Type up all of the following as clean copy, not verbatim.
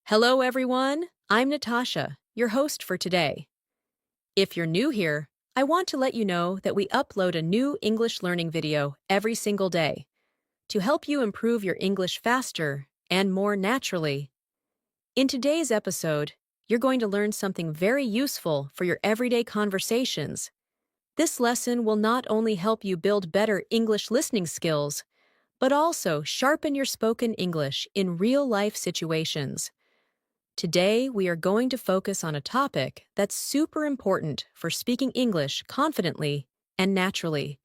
Hello, everyone. I'm Natasha, your host for today. If you're new here, I want to let you know that we upload a new English learning video every single day to help you improve your English faster and more naturally. In today's episode, you're going to learn something very useful for your everyday conversations. This lesson will not only help you build better English listening skills, but also sharpen your spoken English in real-life situations. Today, we are going to focus on a topic that's super important for speaking English confidently and naturally: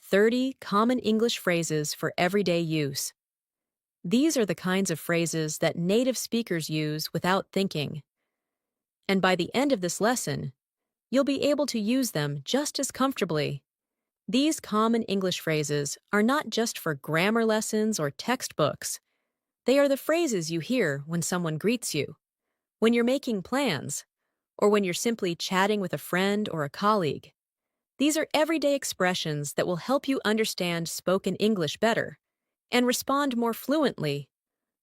30 common English phrases for everyday use. These are the kinds of phrases that native speakers use without thinking. And by the end of this lesson, you'll be able to use them just as comfortably. These common English phrases are not just for grammar lessons or textbooks. They are the phrases you hear when someone greets you, when you're making plans, or when you're simply chatting with a friend or a colleague. These are everyday expressions that will help you understand spoken English better and respond more fluently,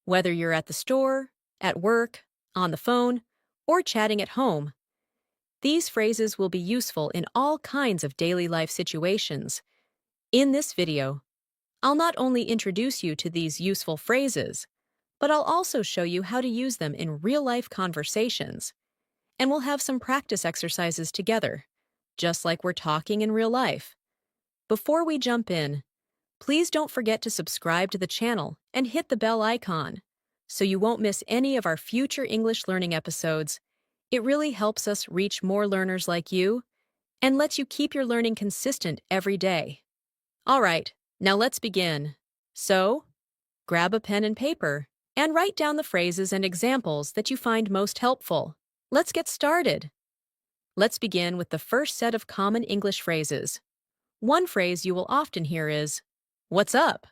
whether you're at the store, at work, on the phone, or chatting at home. These phrases will be useful in all kinds of daily life situations. In this video, I'll not only introduce you to these useful phrases, but I'll also show you how to use them in real-life conversations. And we'll have some practice exercises together, just like we're talking in real life. Before we jump in, please don't forget to subscribe to the channel and hit the bell icon so you won't miss any of our future English learning episodes. It really helps us reach more learners like you and lets you keep your learning consistent every day. All right, now let's begin. So, grab a pen and paper and write down the phrases and examples that you find most helpful. Let's get started. Let's begin with the first set of common English phrases. One phrase you will often hear is, "What's up?"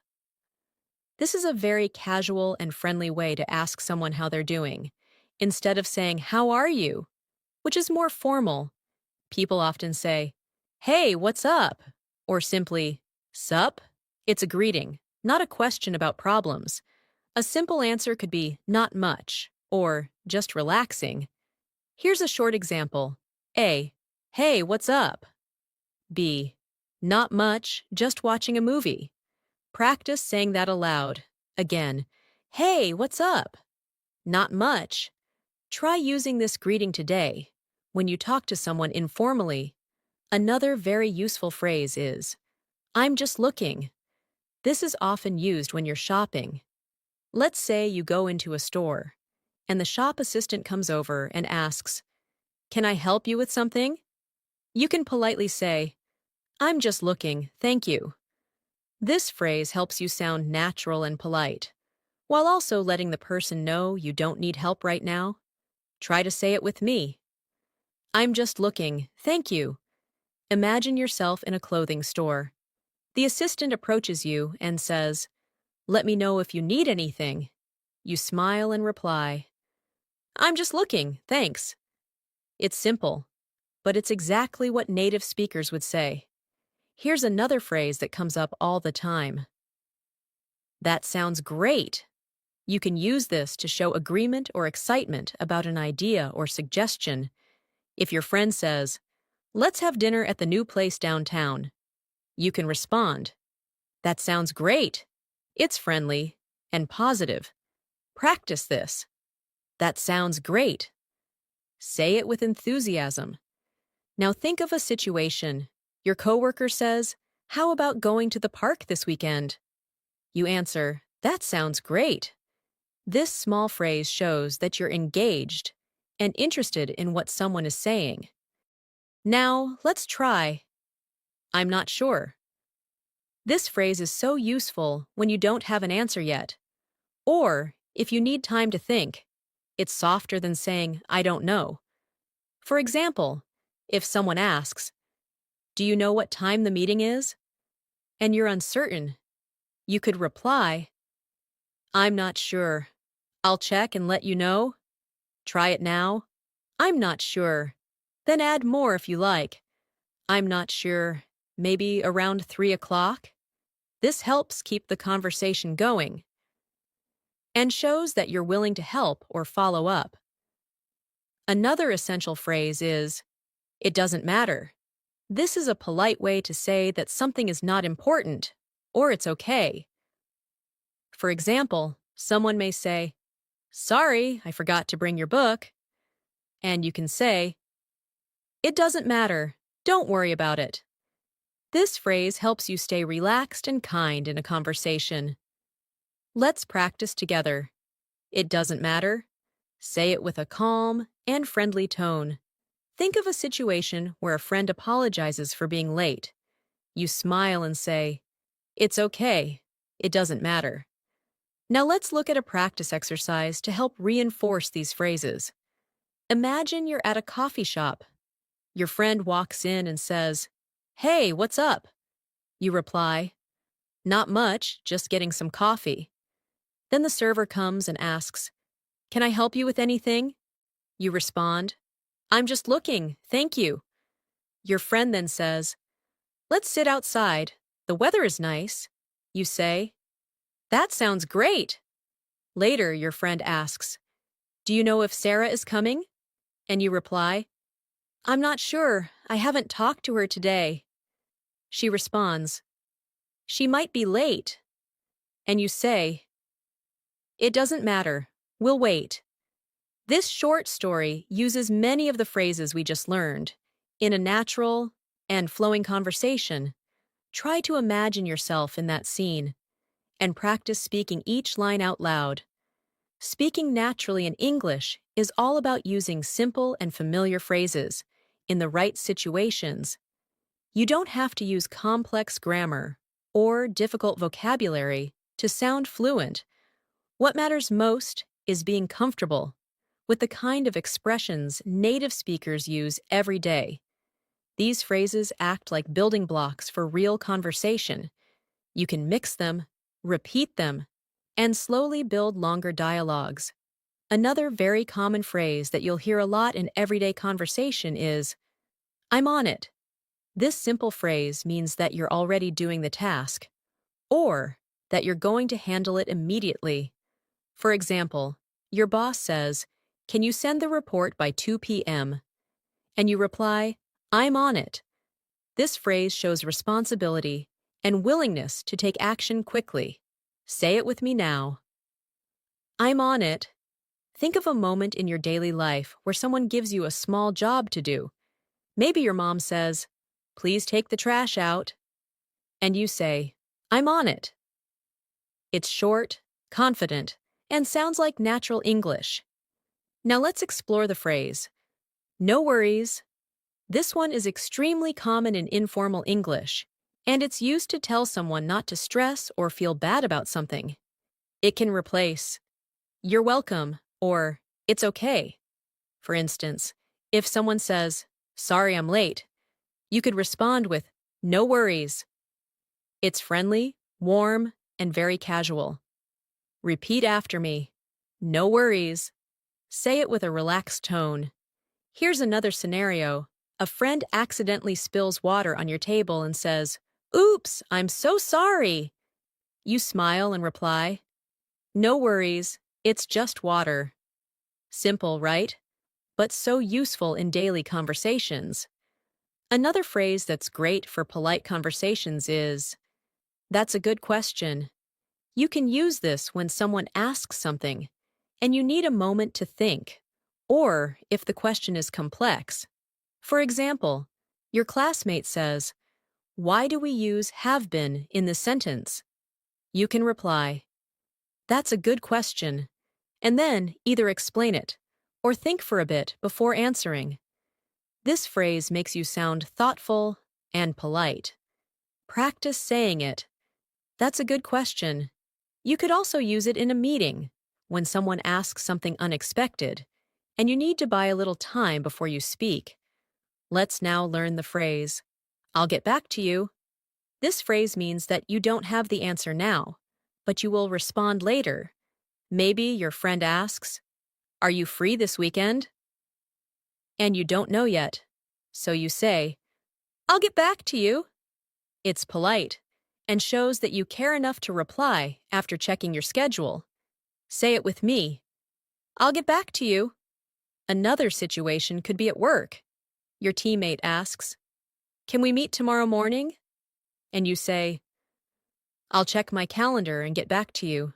This is a very casual and friendly way to ask someone how they're doing. Instead of saying, "How are you?" which is more formal, people often say, "Hey, what's up?" or simply, "Sup?" It's a greeting, not a question about problems. A simple answer could be, "Not much," or "Just relaxing." Here's a short example. A. Hey, what's up? B. Not much, just watching a movie. Practice saying that aloud. Again, hey, what's up? Not much. Try using this greeting today. When you talk to someone informally, another very useful phrase is, "I'm just looking." This is often used when you're shopping. Let's say you go into a store, and the shop assistant comes over and asks, "Can I help you with something?" You can politely say, "I'm just looking, thank you." This phrase helps you sound natural and polite, while also letting the person know you don't need help right now. Try to say it with me. "I'm just looking, thank you." Imagine yourself in a clothing store. The assistant approaches you and says, "Let me know if you need anything." You smile and reply, "I'm just looking, thanks." It's simple, but it's exactly what native speakers would say. Here's another phrase that comes up all the time. "That sounds great." You can use this to show agreement or excitement about an idea or suggestion. If your friend says, "Let's have dinner at the new place downtown," you can respond, "That sounds great." It's friendly and positive. Practice this. "That sounds great." Say it with enthusiasm. Now think of a situation. Your coworker says, "How about going to the park this weekend?" You answer, "That sounds great." This small phrase shows that you're engaged and interested in what someone is saying. Now, let's try, "I'm not sure." This phrase is so useful when you don't have an answer yet, or if you need time to think. It's softer than saying, "I don't know." For example, if someone asks, "Do you know what time the meeting is?" and you're uncertain, you could reply, "I'm not sure. I'll check and let you know." Try it now. "I'm not sure." Then add more if you like. "I'm not sure. Maybe around 3 o'clock?" This helps keep the conversation going. and shows that you're willing to help or follow up. Another essential phrase is, "It doesn't matter." This is a polite way to say that something is not important or it's okay. For example, someone may say, "Sorry, I forgot to bring your book." And you can say, "It doesn't matter. Don't worry about it." This phrase helps you stay relaxed and kind in a conversation. Let's practice together. It doesn't matter. Say it with a calm and friendly tone. Think of a situation where a friend apologizes for being late. You smile and say, "It's okay. It doesn't matter." Now let's look at a practice exercise to help reinforce these phrases. Imagine you're at a coffee shop. Your friend walks in and says, "Hey, what's up?" You reply, "Not much, just getting some coffee." Then the server comes and asks, "Can I help you with anything?" You respond, "I'm just looking, thank you." Your friend then says, "Let's sit outside. The weather is nice." You say, "That sounds great." Later, your friend asks, "Do you know if Sarah is coming?" And you reply, "I'm not sure. I haven't talked to her today." She responds, "She might be late." And you say, "It doesn't matter. We'll wait." This short story uses many of the phrases we just learned. In a natural and flowing conversation, try to imagine yourself in that scene and practice speaking each line out loud. Speaking naturally in English is all about using simple and familiar phrases in the right situations. You don't have to use complex grammar or difficult vocabulary to sound fluent. What matters most is being comfortable with the kind of expressions native speakers use every day. These phrases act like building blocks for real conversation. You can mix them, repeat them, and slowly build longer dialogues. Another very common phrase that you'll hear a lot in everyday conversation is, "I'm on it." This simple phrase means that you're already doing the task, or that you're going to handle it immediately. For example, your boss says, "Can you send the report by 2 p.m.?" And you reply, "I'm on it." This phrase shows responsibility and willingness to take action quickly. Say it with me now. I'm on it. Think of a moment in your daily life where someone gives you a small job to do. Maybe your mom says, "Please take the trash out." And you say, "I'm on it." It's short, confident, and sounds like natural English. Now let's explore the phrase, "No worries." This one is extremely common in informal English, and it's used to tell someone not to stress or feel bad about something. It can replace, "You're welcome," or "It's okay." For instance, if someone says, "Sorry I'm late," you could respond with, "No worries." It's friendly, warm, and very casual. Repeat after me. No worries. Say it with a relaxed tone. Here's another scenario. A friend accidentally spills water on your table and says, "Oops, I'm so sorry." You smile and reply, "No worries, it's just water." Simple, right? But so useful in daily conversations. Another phrase that's great for polite conversations is, "That's a good question." You can use this when someone asks something and you need a moment to think, or if the question is complex. For example, your classmate says, "Why do we use have been in this sentence?" You can reply, "That's a good question," and then either explain it or think for a bit before answering. This phrase makes you sound thoughtful and polite. Practice saying it. That's a good question. You could also use it in a meeting when someone asks something unexpected and you need to buy a little time before you speak. Let's now learn the phrase, "I'll get back to you." This phrase means that you don't have the answer now, but you will respond later. Maybe your friend asks, "Are you free this weekend?" And you don't know yet. So you say, "I'll get back to you." It's polite and shows that you care enough to reply after checking your schedule. Say it with me. I'll get back to you. Another situation could be at work. Your teammate asks, "Can we meet tomorrow morning?" And you say, "I'll check my calendar and get back to you."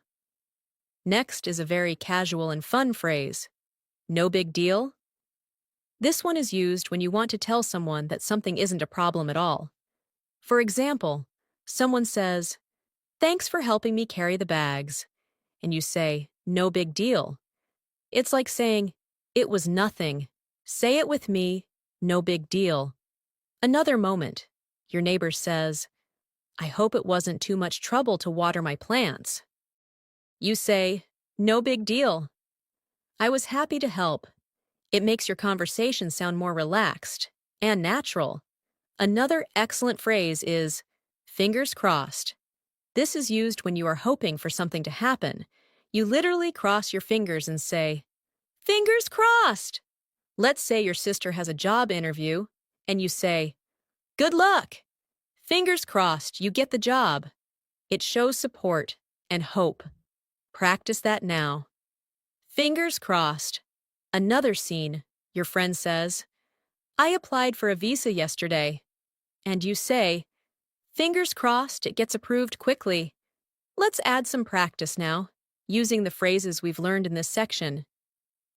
Next is a very casual and fun phrase, "No big deal." This one is used when you want to tell someone that something isn't a problem at all. For example, someone says, "Thanks for helping me carry the bags." And you say, "No big deal." It's like saying, "It was nothing." Say it with me, "No big deal." Another moment. Your neighbor says, "I hope it wasn't too much trouble to water my plants." You say, "No big deal. I was happy to help." It makes your conversation sound more relaxed and natural. Another excellent phrase is, "fingers crossed." This is used when you are hoping for something to happen. You literally cross your fingers and say, "Fingers crossed." Let's say your sister has a job interview, and you say, "Good luck. Fingers crossed you get the job." It shows support and hope. Practice that now. Fingers crossed. Another scene. Your friend says, "I applied for a visa yesterday." And you say, "Fingers crossed it gets approved quickly." Let's add some practice now, using the phrases we've learned in this section.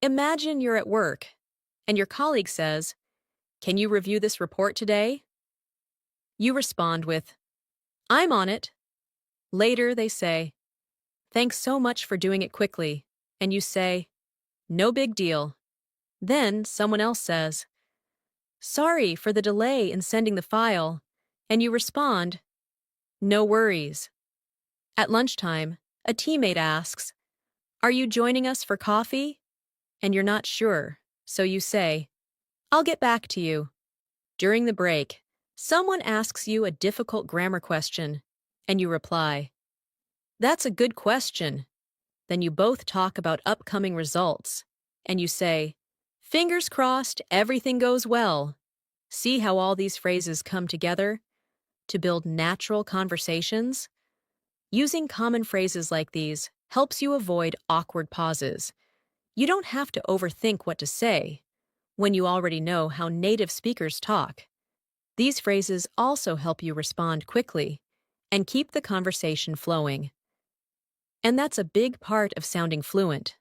Imagine you're at work, and your colleague says, "Can you review this report today?" You respond with, "I'm on it." Later, they say, "Thanks so much for doing it quickly." And you say, "No big deal." Then someone else says, "Sorry for the delay in sending the file." And you respond, "No worries." At lunchtime, a teammate asks, "Are you joining us for coffee?" And you're not sure, so you say, "I'll get back to you." During the break, someone asks you a difficult grammar question, and you reply, "That's a good question." Then you both talk about upcoming results, and you say, "Fingers crossed everything goes well." See how all these phrases come together to build natural conversations? Using common phrases like these helps you avoid awkward pauses. You don't have to overthink what to say when you already know how native speakers talk. These phrases also help you respond quickly and keep the conversation flowing. And that's a big part of sounding fluent.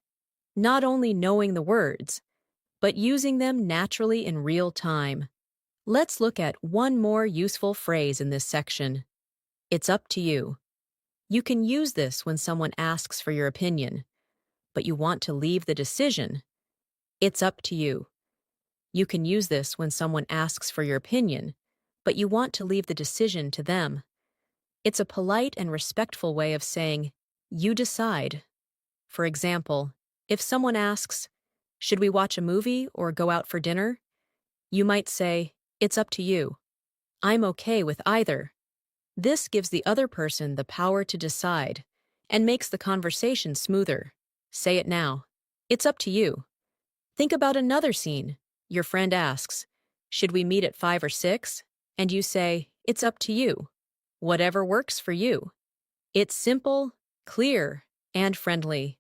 Not only knowing the words, but using them naturally in real time. Let's look at one more useful phrase in this section. It's up to you. You can use this when someone asks for your opinion, but you want to leave the decision. It's up to you. You can use this when someone asks for your opinion, but you want to leave the decision to them. It's a polite and respectful way of saying, "You decide." For example, if someone asks, "Should we watch a movie or go out for dinner?" You might say, "It's up to you. I'm okay with either." This gives the other person the power to decide and makes the conversation smoother. Say it now. It's up to you. Think about another scene. Your friend asks, "Should we meet at 5 or 6?" And you say, "It's up to you. Whatever works for you." It's simple, clear, and friendly.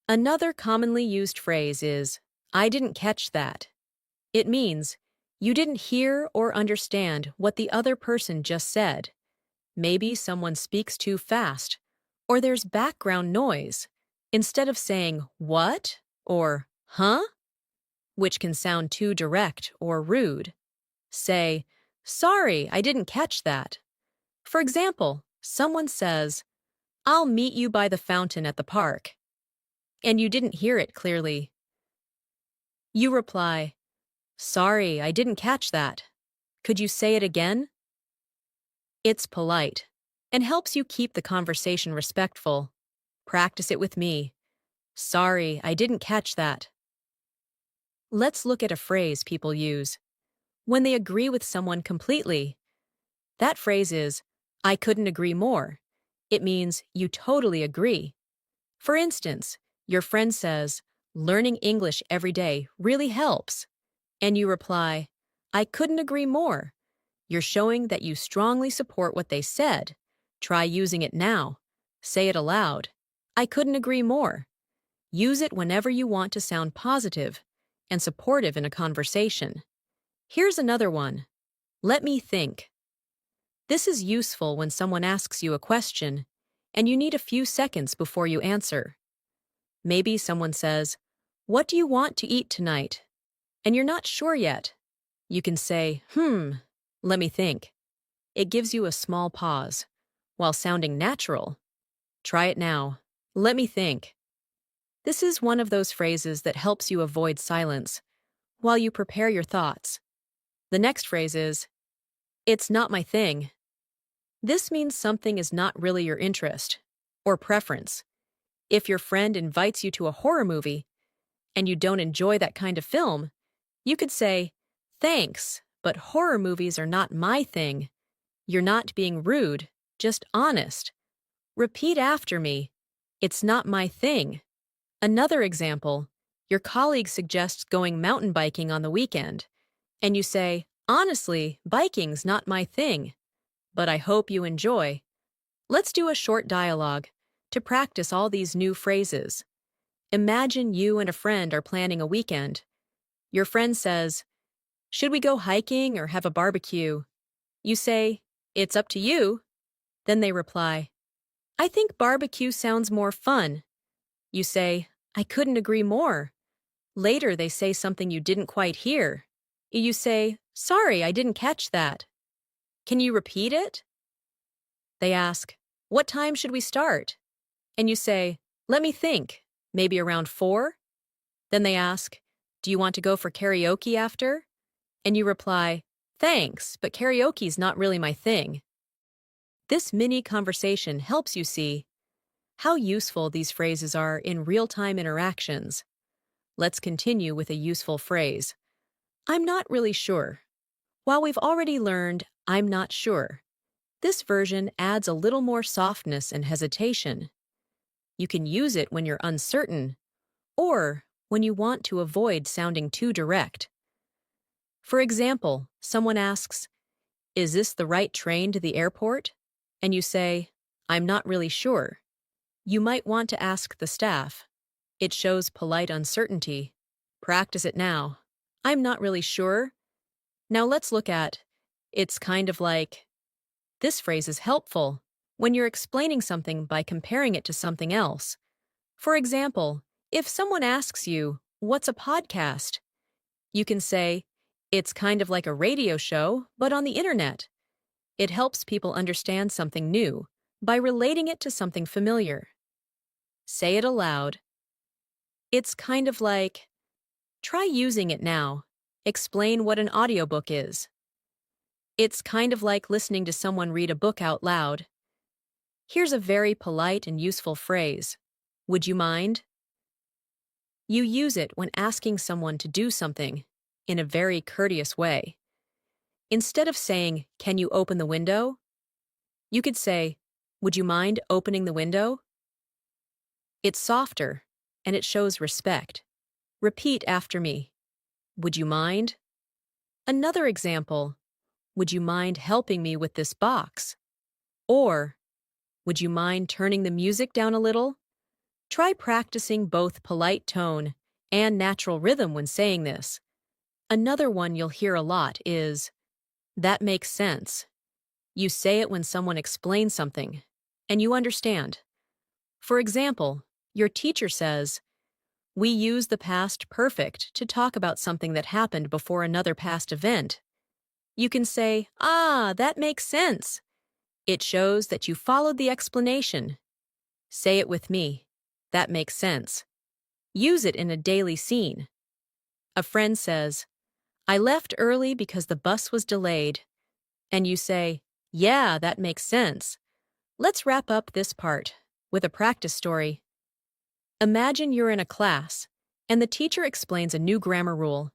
Another commonly used phrase is, "I didn't catch that." It means, you didn't hear or understand what the other person just said. Maybe someone speaks too fast, or there's background noise. Instead of saying, "What?" or "Huh?" which can sound too direct or rude, say, "Sorry, I didn't catch that." For example, someone says, "I'll meet you by the fountain at the park," and you didn't hear it clearly. You reply, "Sorry, I didn't catch that. Could you say it again?" It's polite and helps you keep the conversation respectful. Practice it with me. "Sorry, I didn't catch that." Let's look at a phrase people use when they agree with someone completely. That phrase is, "I couldn't agree more." It means you totally agree. For instance, your friend says, "Learning English every day really helps." And you reply, "I couldn't agree more." You're showing that you strongly support what they said. Try using it now. Say it aloud. I couldn't agree more. Use it whenever you want to sound positive and supportive in a conversation. Here's another one. Let me think. This is useful when someone asks you a question and you need a few seconds before you answer. Maybe someone says, "What do you want to eat tonight?" And you're not sure yet. You can say, let me think. It gives you a small pause, while sounding natural. Try it now. Let me think. This is one of those phrases that helps you avoid silence while you prepare your thoughts. The next phrase is, it's not my thing. This means something is not really your interest or preference. If your friend invites you to a horror movie and you don't enjoy that kind of film, you could say, thanks, but horror movies are not my thing. You're not being rude, just honest. Repeat after me. It's not my thing. Another example, your colleague suggests going mountain biking on the weekend, and you say, honestly, biking's not my thing, but I hope you enjoy. Let's do a short dialogue to practice all these new phrases. Imagine you and a friend are planning a weekend. Your friend says, should we go hiking or have a barbecue? You say, it's up to you. Then they reply, I think barbecue sounds more fun. You say, I couldn't agree more. Later they say something you didn't quite hear. You say, sorry, I didn't catch that. Can you repeat it? They ask, what time should we start? And you say, let me think, maybe around 4? Then they ask, do you want to go for karaoke after? And you reply, thanks, but karaoke's not really my thing. This mini conversation helps you see how useful these phrases are in real-time interactions. Let's continue with a useful phrase. I'm not really sure. While we've already learned, I'm not sure, this version adds a little more softness and hesitation. You can use it when you're uncertain or when you want to avoid sounding too direct. For example, someone asks, is this the right train to the airport? And you say, I'm not really sure. You might want to ask the staff. It shows polite uncertainty. Practice it now. I'm not really sure. Now let's look at, it's kind of like. This phrase is helpful when you're explaining something by comparing it to something else. For example, if someone asks you, what's a podcast? You can say, it's kind of like a radio show, but on the internet. It helps people understand something new by relating it to something familiar. Say it aloud. It's kind of like. Try using it now. Explain what an audiobook is. It's kind of like listening to someone read a book out loud. Here's a very polite and useful phrase. Would you mind? You use it when asking someone to do something in a very courteous way. Instead of saying, can you open the window? You could say, would you mind opening the window? It's softer, and it shows respect. Repeat after me. Would you mind? Another example, would you mind helping me with this box? Or, would you mind turning the music down a little? Try practicing both polite tone and natural rhythm when saying this. Another one you'll hear a lot is, that makes sense. You say it when someone explains something, and you understand. For example, your teacher says, we use the past perfect to talk about something that happened before another past event. You can say, that makes sense. It shows that you followed the explanation. Say it with me. That makes sense. Use it in a daily scene. A friend says, I left early because the bus was delayed. And you say, yeah, that makes sense. Let's wrap up this part with a practice story. Imagine you're in a class, and the teacher explains a new grammar rule.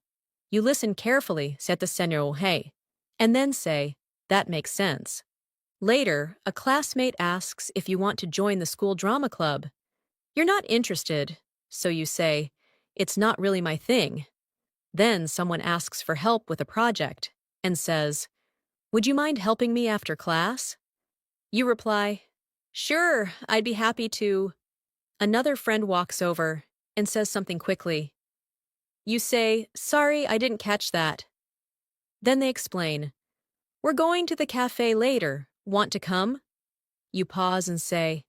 You listen carefully, set the señal hey, and then say, that makes sense. Later, a classmate asks if you want to join the school drama club. You're not interested, so you say, it's not really my thing. Then someone asks for help with a project and says, would you mind helping me after class? You reply, sure, I'd be happy to. Another friend walks over and says something quickly. You say, "Sorry, I didn't catch that." Then they explain, "We're going to the cafe later. Want to come?" You pause and say,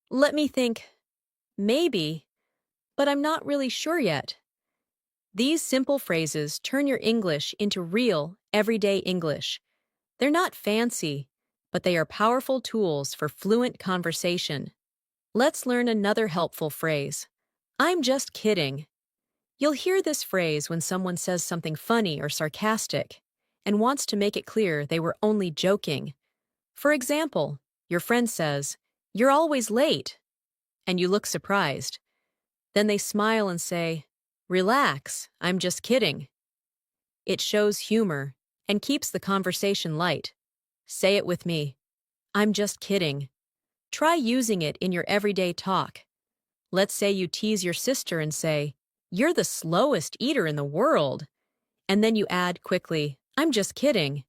"Let me think. Maybe, but I'm not really sure yet." These simple phrases turn your English into real, everyday English. They're not fancy, but they are powerful tools for fluent conversation. Let's learn another helpful phrase. I'm just kidding. You'll hear this phrase when someone says something funny or sarcastic and wants to make it clear they were only joking. For example, your friend says, "You're always late," and you look surprised. Then they smile and say, "Relax, I'm just kidding." It shows humor and keeps the conversation light. Say it with me. I'm just kidding. Try using it in your everyday talk. Let's say you tease your sister and say, "You're the slowest eater in the world." And then you add quickly, "I'm just kidding."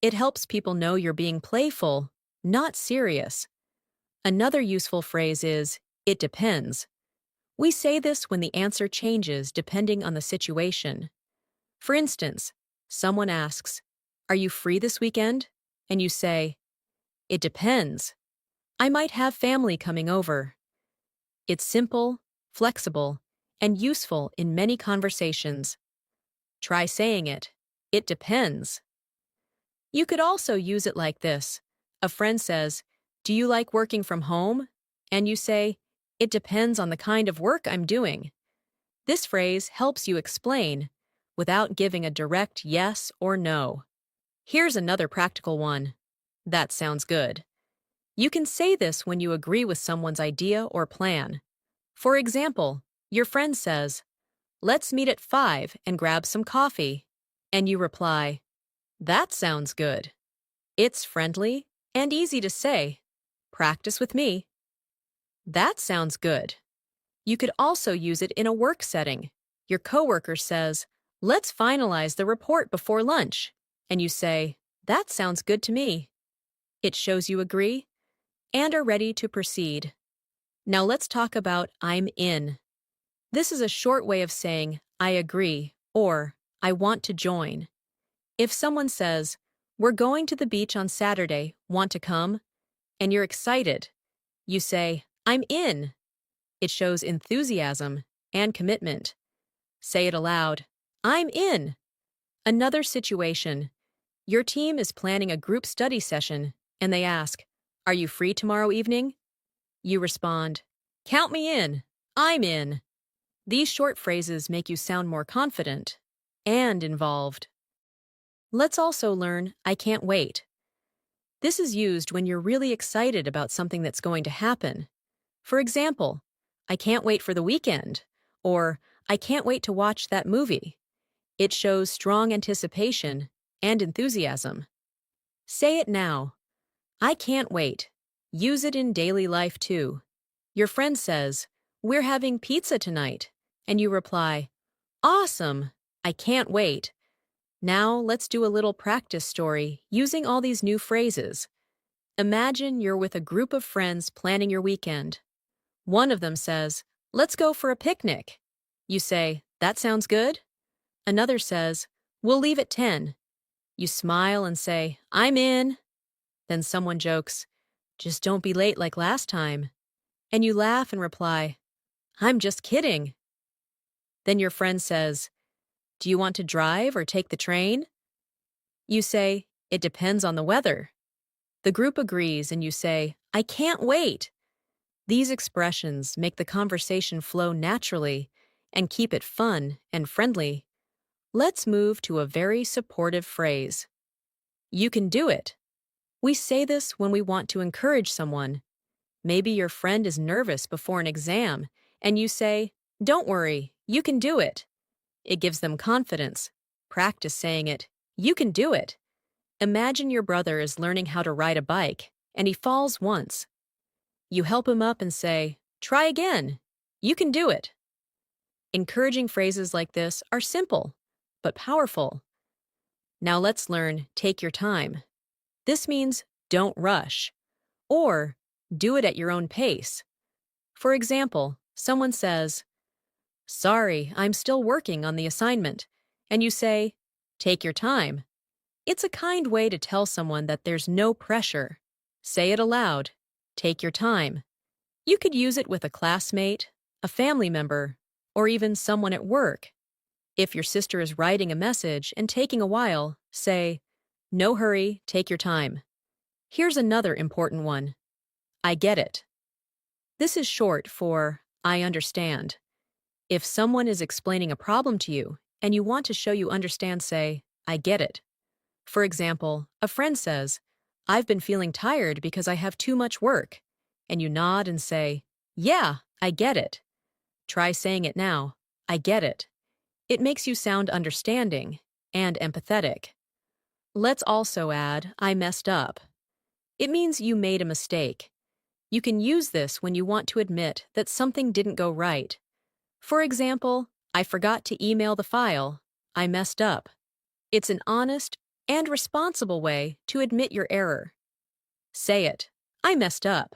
It helps people know you're being playful, not serious. Another useful phrase is, "It depends." We say this when the answer changes depending on the situation. For instance, someone asks, "Are you free this weekend?" And you say, "It depends. I might have family coming over." It's simple, flexible, and useful in many conversations. Try saying it. It depends. You could also use it like this. A friend says, "Do you like working from home?" And you say, "It depends on the kind of work I'm doing." This phrase helps you explain without giving a direct yes or no. Here's another practical one. That sounds good. You can say this when you agree with someone's idea or plan. For example, your friend says, "Let's meet at 5 and grab some coffee." And you reply, "That sounds good." It's friendly and easy to say. Practice with me. That sounds good. You could also use it in a work setting. Your coworker says, "Let's finalize the report before lunch." And you say, "That sounds good to me." It shows you agree and are ready to proceed. Now let's talk about "I'm in." This is a short way of saying "I agree" or "I want to join." If someone says, "We're going to the beach on Saturday, want to come?" and you're excited, you say, "I'm in." It shows enthusiasm and commitment. Say it aloud. I'm in. Another situation. Your team is planning a group study session, and they ask, "Are you free tomorrow evening?" You respond, "Count me in. I'm in." These short phrases make you sound more confident and involved. Let's also learn "I can't wait." This is used when you're really excited about something that's going to happen. For example, "I can't wait for the weekend," or "I can't wait to watch that movie." It shows strong anticipation and enthusiasm. Say it now. I can't wait. Use it in daily life too. Your friend says, "We're having pizza tonight." And you reply, "Awesome. I can't wait." Now let's do a little practice story using all these new phrases. Imagine you're with a group of friends planning your weekend. One of them says, "Let's go for a picnic." You say, "That sounds good." Another says, "We'll leave at 10. You smile and say, "I'm in." Then someone jokes, "Just don't be late like last time." And you laugh and reply, "I'm just kidding." Then your friend says, "Do you want to drive or take the train?" You say, "It depends on the weather." The group agrees and you say, "I can't wait." These expressions make the conversation flow naturally and keep it fun and friendly. Let's move to a very supportive phrase. You can do it. We say this when we want to encourage someone. Maybe your friend is nervous before an exam, and you say, "Don't worry, you can do it." It gives them confidence. Practice saying it. You can do it. Imagine your brother is learning how to ride a bike, and he falls once. You help him up and say, "Try again. You can do it." Encouraging phrases like this are simple, but powerful. Now let's learn "take your time." This means don't rush, or do it at your own pace. For example, someone says, "Sorry, I'm still working on the assignment," and you say, "Take your time." It's a kind way to tell someone that there's no pressure. Say it aloud. Take your time. You could use it with a classmate, a family member, or even someone at work. If your sister is writing a message and taking a while, say, "No hurry, take your time." Here's another important one. I get it. This is short for I understand. If someone is explaining a problem to you and you want to show you understand, say, I get it. For example, a friend says, I've been feeling tired because I have too much work. And you nod and say, Yeah, I get it. Try saying it now. I get it. It makes you sound understanding and empathetic. Let's also add, I messed up. It means you made a mistake. You can use this when you want to admit that something didn't go right. For example, I forgot to email the file. I messed up. It's an honest and responsible way to admit your error. Say it. I messed up.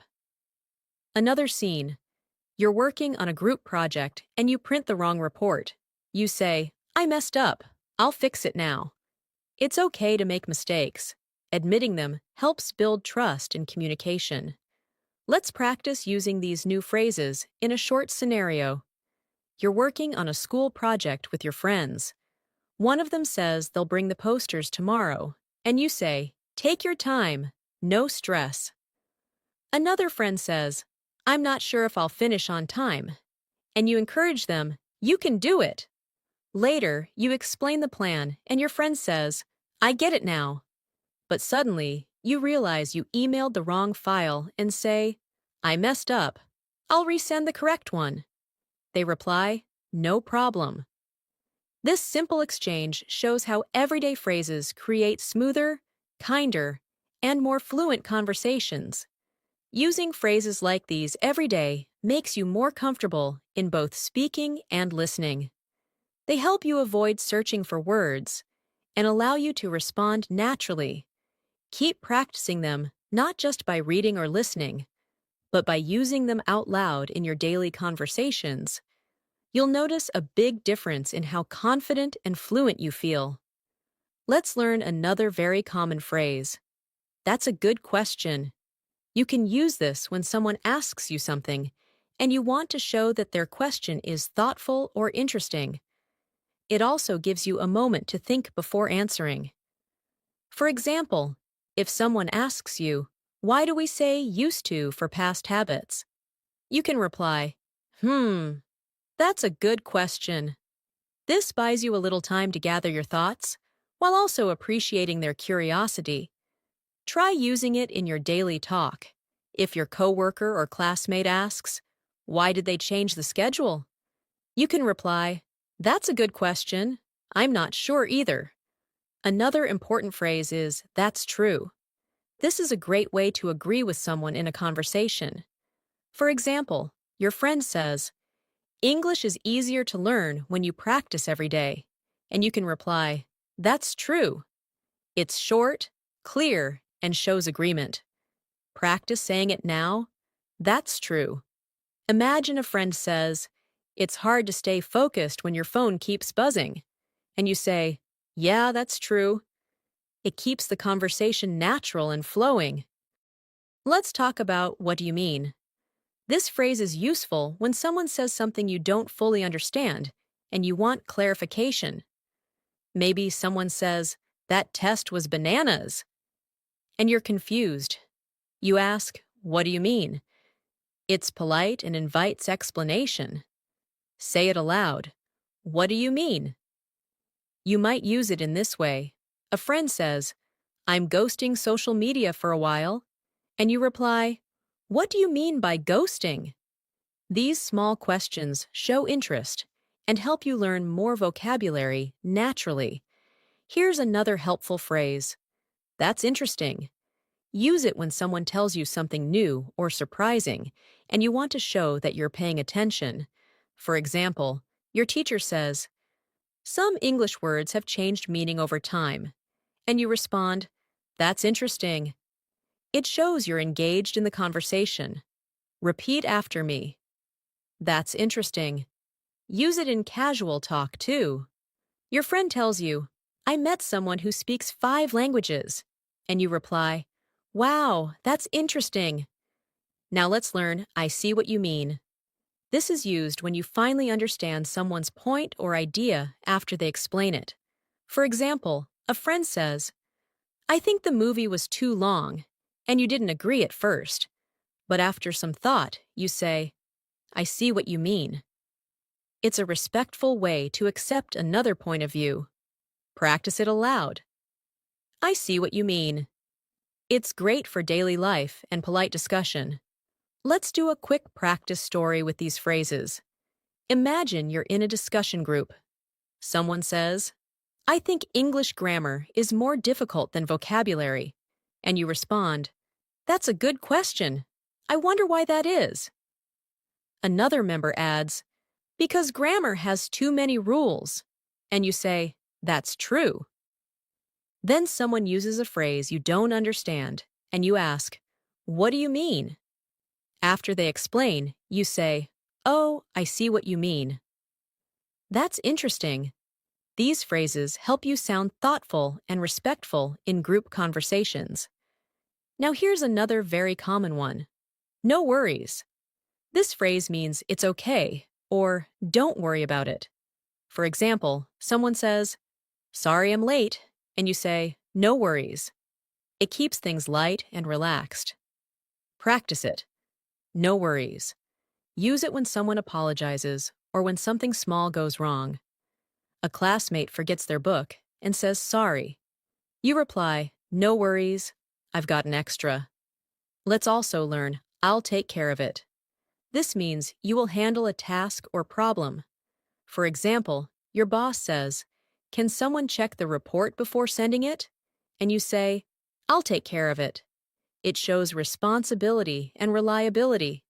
Another scene. You're working on a group project and you print the wrong report. You say, I messed up. I'll fix it now. It's okay to make mistakes. Admitting them helps build trust in communication. Let's practice using these new phrases in a short scenario. You're working on a school project with your friends. One of them says they'll bring the posters tomorrow, and you say, Take your time, no stress. Another friend says, I'm not sure if I'll finish on time, and you encourage them, You can do it. Later, you explain the plan, and your friend says, I get it now. But suddenly, you realize you emailed the wrong file and say, I messed up. I'll resend the correct one. They reply, No problem. This simple exchange shows how everyday phrases create smoother, kinder, and more fluent conversations. Using phrases like these every day makes you more comfortable in both speaking and listening. They help you avoid searching for words and allow you to respond naturally. Keep practicing them not just by reading or listening, but by using them out loud in your daily conversations. You'll notice a big difference in how confident and fluent you feel. Let's learn another very common phrase. That's a good question. You can use this when someone asks you something, and you want to show that their question is thoughtful or interesting. It also gives you a moment to think before answering. For example, if someone asks you, Why do we say used to for past habits? You can reply, That's a good question. This buys you a little time to gather your thoughts, while also appreciating their curiosity. Try using it in your daily talk. If your coworker or classmate asks, Why did they change the schedule? You can reply, That's a good question. I'm not sure either. Another important phrase is, That's true. This is a great way to agree with someone in a conversation. For example, your friend says, English is easier to learn when you practice every day. And you can reply, That's true. It's short, clear, and shows agreement. Practice saying it now. That's true. Imagine a friend says, It's hard to stay focused when your phone keeps buzzing. And you say, Yeah, that's true. It keeps the conversation natural and flowing. Let's talk about what do you mean. This phrase is useful when someone says something you don't fully understand and you want clarification. Maybe someone says, That test was bananas, and you're confused. You ask, What do you mean? It's polite and invites explanation. Say it aloud. What do you mean? You might use it in this way. A friend says, I'm ghosting social media for a while. And you reply, What do you mean by ghosting? These small questions show interest and help you learn more vocabulary naturally. Here's another helpful phrase. That's interesting. Use it when someone tells you something new or surprising, and you want to show that you're paying attention. For example, your teacher says, Some English words have changed meaning over time. And you respond, That's interesting. It shows you're engaged in the conversation. Repeat after me. That's interesting. Use it in casual talk, too. Your friend tells you, I met someone who speaks 5 languages. And you reply, wow, that's interesting. Now let's learn I see what you mean. This is used when you finally understand someone's point or idea after they explain it. For example, a friend says, I think the movie was too long, and you didn't agree at first. But after some thought, you say, I see what you mean. It's a respectful way to accept another point of view. Practice it aloud. I see what you mean. It's great for daily life and polite discussion. Let's do a quick practice story with these phrases. Imagine you're in a discussion group. Someone says, I think English grammar is more difficult than vocabulary. And you respond, that's a good question. I wonder why that is. Another member adds, because grammar has too many rules. And you say, that's true. Then someone uses a phrase you don't understand, and you ask, what do you mean? After they explain, you say, oh, I see what you mean. That's interesting. These phrases help you sound thoughtful and respectful in group conversations. Now here's another very common one. No worries. This phrase means it's okay, or don't worry about it. For example, someone says, sorry I'm late, and you say, no worries. It keeps things light and relaxed. Practice it. No worries. Use it when someone apologizes or when something small goes wrong. A classmate forgets their book and says sorry. You reply, no worries, I've got an extra. Let's also learn, I'll take care of it. This means you will handle a task or problem. For example, your boss says, can someone check the report before sending it? And you say, I'll take care of it. It shows responsibility and reliability.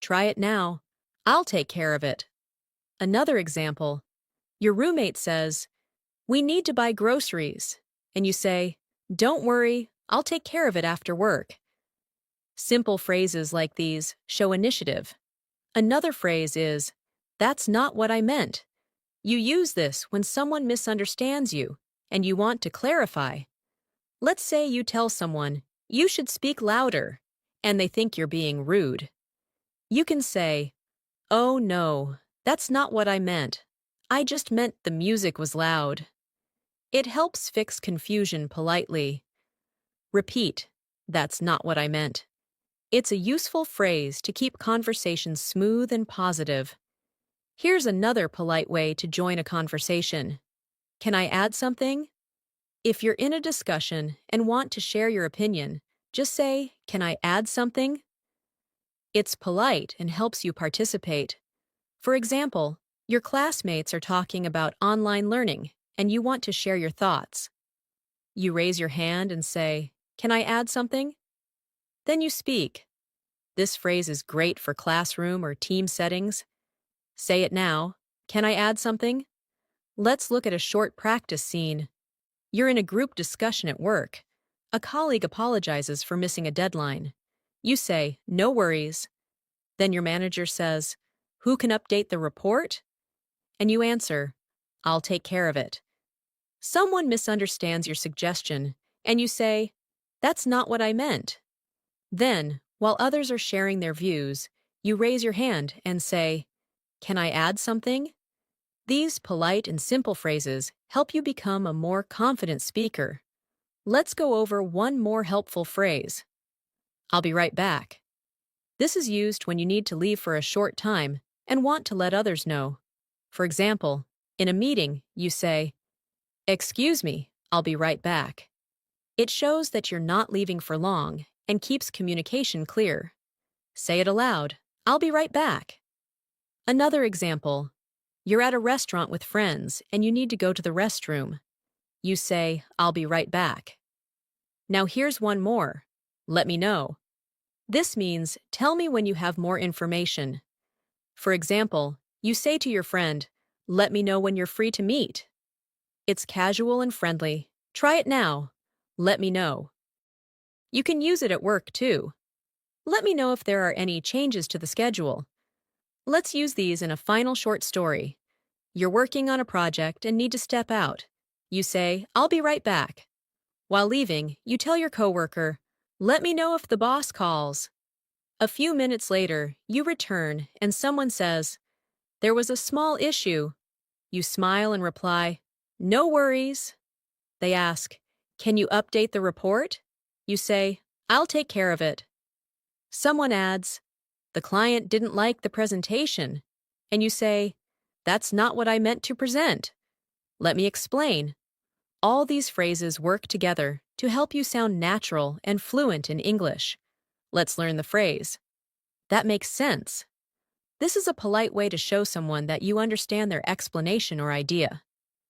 Try it now. I'll take care of it. Another example, your roommate says, we need to buy groceries. And you say, don't worry, I'll take care of it after work. Simple phrases like these show initiative. Another phrase is, that's not what I meant. You use this when someone misunderstands you and you want to clarify. Let's say you tell someone, you should speak louder, and they think you're being rude. You can say, oh no, that's not what I meant. I just meant the music was loud. It helps fix confusion politely. Repeat, that's not what I meant. It's a useful phrase to keep conversations smooth and positive. Here's another polite way to join a conversation. Can I add something? If you're in a discussion and want to share your opinion, just say, can I add something? It's polite and helps you participate. For example, your classmates are talking about online learning and you want to share your thoughts. You raise your hand and say, can I add something? Then you speak. This phrase is great for classroom or team settings. Say it now. Can I add something? Let's look at a short practice scene. You're in a group discussion at work. A colleague apologizes for missing a deadline. You say, no worries. Then your manager says, who can update the report? And you answer, I'll take care of it. Someone misunderstands your suggestion, and you say, that's not what I meant. Then, while others are sharing their views, you raise your hand and say, can I add something? These polite and simple phrases help you become a more confident speaker. Let's go over one more helpful phrase. I'll be right back. This is used when you need to leave for a short time and want to let others know. For example, in a meeting, you say, excuse me, I'll be right back. It shows that you're not leaving for long and keeps communication clear. Say it aloud, I'll be right back. Another example, you're at a restaurant with friends and you need to go to the restroom. You say, I'll be right back. Now here's one more. Let me know. This means tell me when you have more information. For example, you say to your friend, let me know when you're free to meet. It's casual and friendly. Try it now. Let me know. You can use it at work too. Let me know if there are any changes to the schedule. Let's use these in a final short story. You're working on a project and need to step out. You say, I'll be right back. While leaving, you tell your coworker, let me know if the boss calls. A few minutes later, you return and someone says, there was a small issue. You smile and reply, no worries. They ask, can you update the report? You say, I'll take care of it. Someone adds, the client didn't like the presentation. And you say, that's not what I meant to present. Let me explain. All these phrases work together to help you sound natural and fluent in English. Let's learn the phrase. That makes sense. This is a polite way to show someone that you understand their explanation or idea.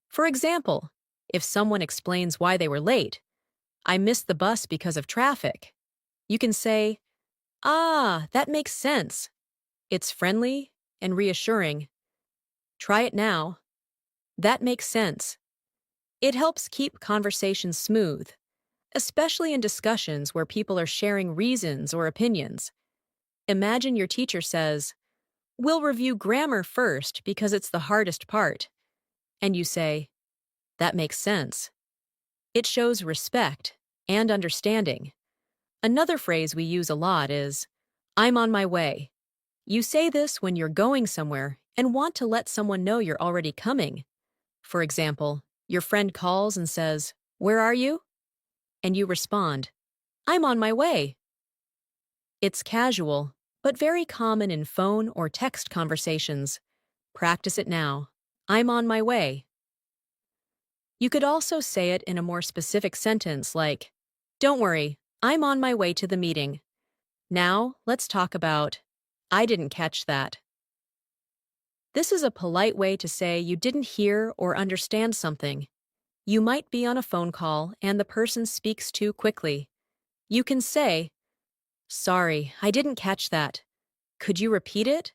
For example, if someone explains why they were late, I missed the bus because of traffic. You can say, ah, that makes sense. It's friendly and reassuring. Try it now. That makes sense. It helps keep conversations smooth, especially in discussions where people are sharing reasons or opinions. Imagine your teacher says, we'll review grammar first because it's the hardest part. And you say, that makes sense. It shows respect and understanding. Another phrase we use a lot is, I'm on my way. You say this when you're going somewhere and want to let someone know you're already coming. For example, your friend calls and says, where are you? And you respond, I'm on my way. It's casual, but very common in phone or text conversations. Practice it now. I'm on my way. You could also say it in a more specific sentence like, don't worry, I'm on my way to the meeting. Now, let's talk about, I didn't catch that. This is a polite way to say you didn't hear or understand something. You might be on a phone call and the person speaks too quickly. You can say, sorry, I didn't catch that. Could you repeat it?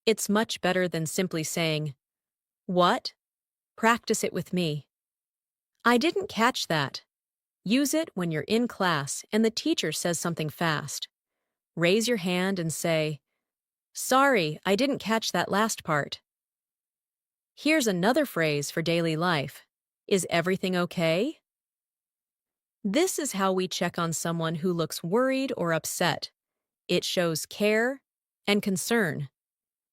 It's much better than simply saying, what? Practice it with me. I didn't catch that. Use it when you're in class and the teacher says something fast. Raise your hand and say, sorry, I didn't catch that last part. Here's another phrase for daily life. Is everything okay? This is how we check on someone who looks worried or upset. It shows care and concern.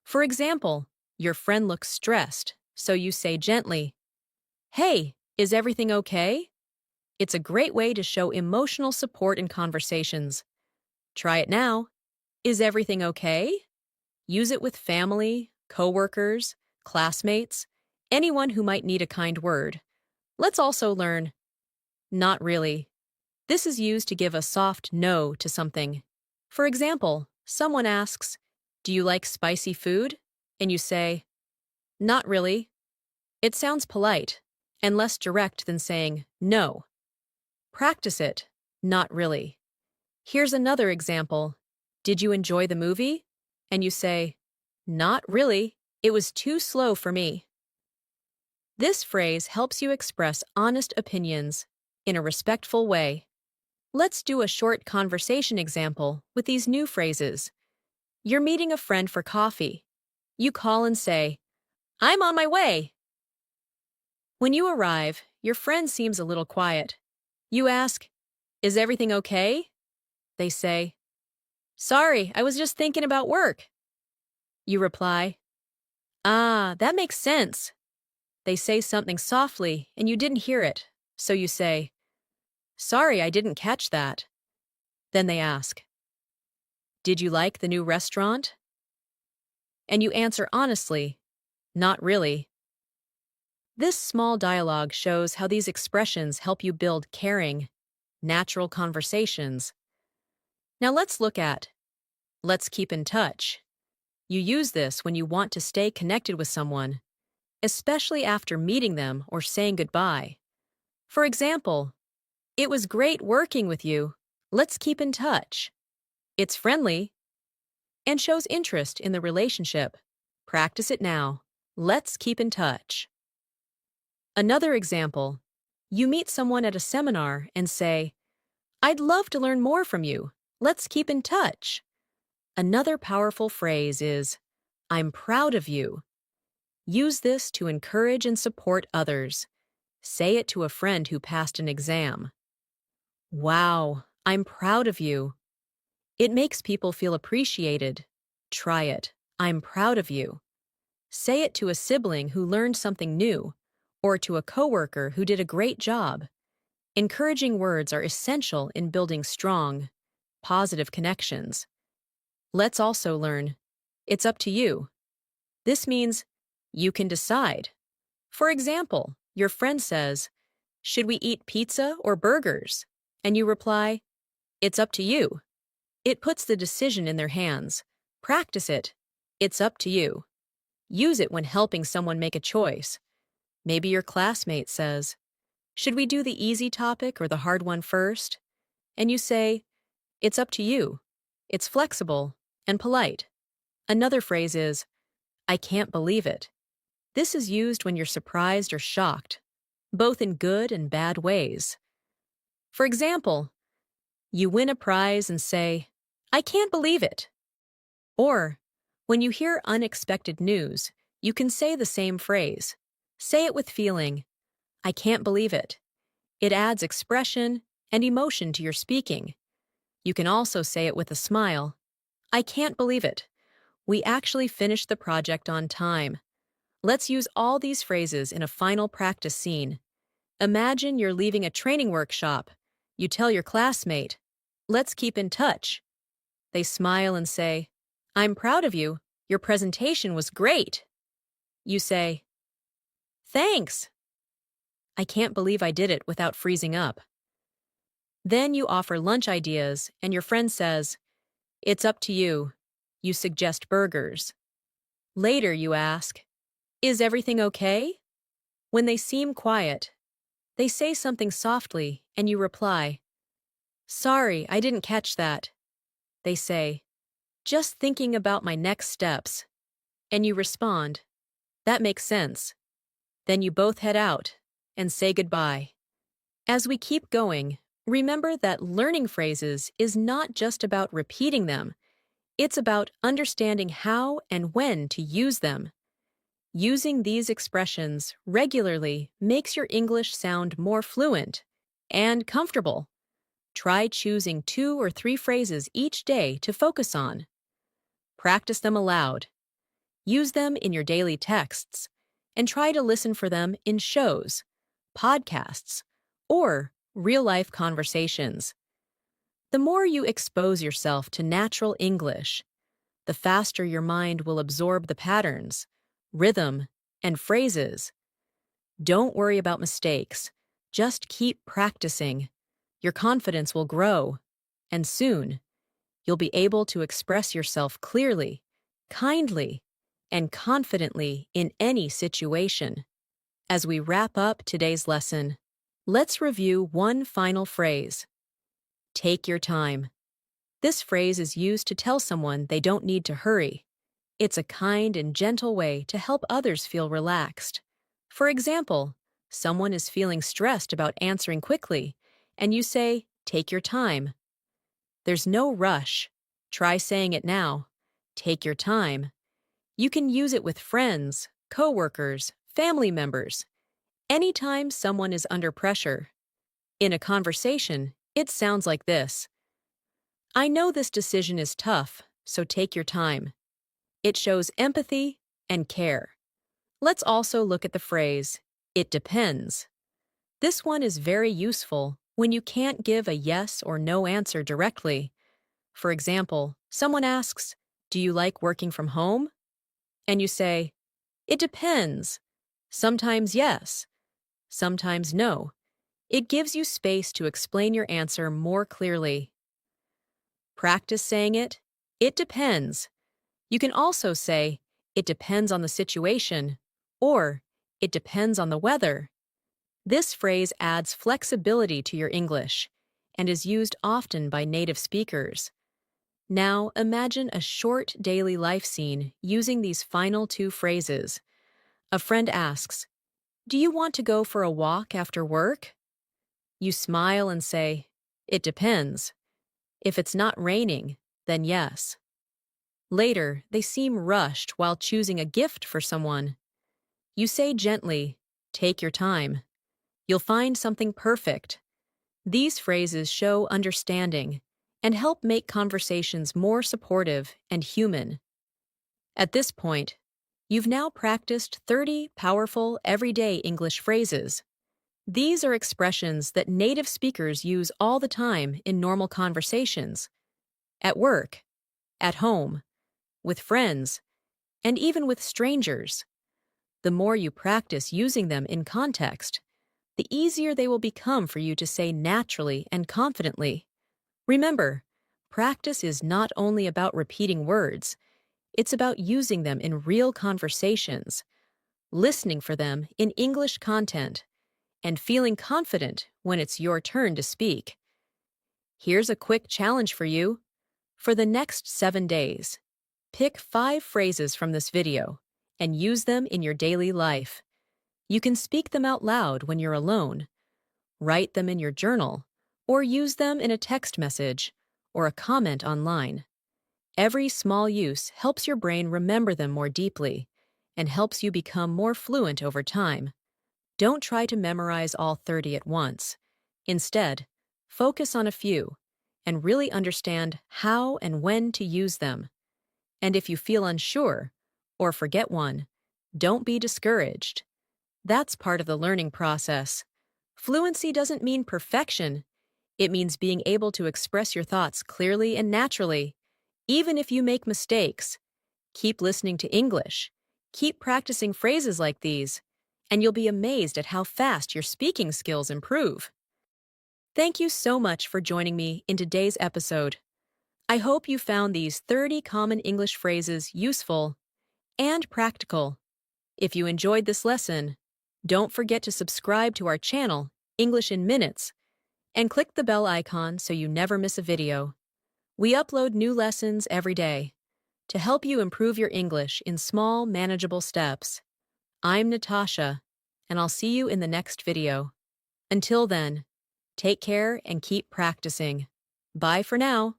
For example, your friend looks stressed, so you say gently, hey, is everything okay? It's a great way to show emotional support in conversations. Try it now. Is everything okay? Use it with family, coworkers, classmates, anyone who might need a kind word. Let's also learn, not really. This is used to give a soft no to something. For example, someone asks, do you like spicy food? And you say, not really. It sounds polite and less direct than saying no. Practice it, not really. Here's another example. Did you enjoy the movie? And you say, not really. It was too slow for me. This phrase helps you express honest opinions in a respectful way. Let's do a short conversation example with these new phrases. You're meeting a friend for coffee. You call and say, I'm on my way. When you arrive, your friend seems a little quiet. You ask, is everything okay? They say, sorry, I was just thinking about work. You reply, ah, that makes sense. They say something softly and you didn't hear it, so you say, sorry, I didn't catch that. Then they ask, did you like the new restaurant? And you answer honestly, not really. This small dialogue shows how these expressions help you build caring, natural conversations. Now let's look at, let's keep in touch. You use this when you want to stay connected with someone, especially after meeting them or saying goodbye. For example, it was great working with you. Let's keep in touch. It's friendly and shows interest in the relationship. Practice it now. Let's keep in touch. Another example, you meet someone at a seminar and say, I'd love to learn more from you. Let's keep in touch. Another powerful phrase is, I'm proud of you. Use this to encourage and support others. Say it to a friend who passed an exam. Wow, I'm proud of you. It makes people feel appreciated. Try it. I'm proud of you. Say it to a sibling who learned something new, or to a coworker who did a great job. Encouraging words are essential in building strong, positive connections. Let's also learn, it's up to you. This means you can decide. For example, your friend says, should we eat pizza or burgers? And you reply, it's up to you. It puts the decision in their hands. Practice it. It's up to you. Use it when helping someone make a choice. Maybe your classmate says, should we do the easy topic or the hard one first? And you say, it's up to you. It's flexible and polite. Another phrase is, I can't believe it. This is used when you're surprised or shocked, both in good and bad ways. For example, you win a prize and say, I can't believe it. Or, when you hear unexpected news, you can say the same phrase. Say it with feeling, I can't believe it. It adds expression and emotion to your speaking. You can also say it with a smile. I can't believe it. We actually finished the project on time. Let's use all these phrases in a final practice scene. Imagine you're leaving a training workshop. You tell your classmate, let's keep in touch. They smile and say, I'm proud of you. Your presentation was great. You say, thanks. I can't believe I did it without freezing up. Then you offer lunch ideas and your friend says, it's up to you. You suggest burgers. Later you ask, is everything okay? When they seem quiet, they say something softly and you reply, sorry, I didn't catch that. They say, just thinking about my next steps. And you respond, that makes sense. Then you both head out and say goodbye. As we keep going, remember that learning phrases is not just about repeating them. It's about understanding how and when to use them. Using these expressions regularly makes your English sound more fluent and comfortable. Try choosing 2 or 3 phrases each day to focus on. Practice them aloud. Use them in your daily texts, and try to listen for them in shows, podcasts, or real-life conversations. The more you expose yourself to natural English, the faster your mind will absorb the patterns, rhythm, and phrases. Don't worry about mistakes. Just keep practicing. Your confidence will grow, and soon, you'll be able to express yourself clearly, kindly, and confidently in any situation. As we wrap up today's lesson, let's review one final phrase. Take your time. This phrase is used to tell someone they don't need to hurry. It's a kind and gentle way to help others feel relaxed. For example, someone is feeling stressed about answering quickly, and you say, take your time. There's no rush. Try saying it now. Take your time. You can use it with friends, coworkers, family members. Anytime someone is under pressure. In a conversation, it sounds like this. I know this decision is tough, so take your time. It shows empathy and care. Let's also look at the phrase, it depends. This one is very useful when you can't give a yes or no answer directly. For example, someone asks, do you like working from home? And you say, it depends. Sometimes yes, sometimes no. It gives you space to explain your answer more clearly. Practice saying it depends. You can also say, it depends on the situation, or it depends on the weather. This phrase adds flexibility to your English and is used often by native speakers. Now imagine a short daily life scene using these final 2 phrases. A friend asks, do you want to go for a walk after work? You smile and say, it depends. If it's not raining, then yes. Later, they seem rushed while choosing a gift for someone. You say gently, "Take your time. You'll find something perfect." These phrases show understanding and help make conversations more supportive and human. At this point, you've now practiced 30 powerful everyday English phrases. These are expressions that native speakers use all the time in normal conversations, at work, at home, with friends, and even with strangers. The more you practice using them in context, the easier they will become for you to say naturally and confidently. Remember, practice is not only about repeating words, it's about using them in real conversations, listening for them in English content, and feeling confident when it's your turn to speak. Here's a quick challenge for you. For the next 7 days, pick 5 phrases from this video and use them in your daily life. You can speak them out loud when you're alone, write them in your journal, or use them in a text message or a comment online. Every small use helps your brain remember them more deeply and helps you become more fluent over time. Don't try to memorize all 30 at once. Instead, focus on a few and really understand how and when to use them. And if you feel unsure or forget one, don't be discouraged. That's part of the learning process. Fluency doesn't mean perfection. It means being able to express your thoughts clearly and naturally. Even if you make mistakes, keep listening to English, keep practicing phrases like these, and you'll be amazed at how fast your speaking skills improve. Thank you so much for joining me in today's episode. I hope you found these 30 common English phrases useful and practical. If you enjoyed this lesson, don't forget to subscribe to our channel, English in Minutes, and click the bell icon so you never miss a video. We upload new lessons every day to help you improve your English in small, manageable steps. I'm Natasha, and I'll see you in the next video. Until then, take care and keep practicing. Bye for now.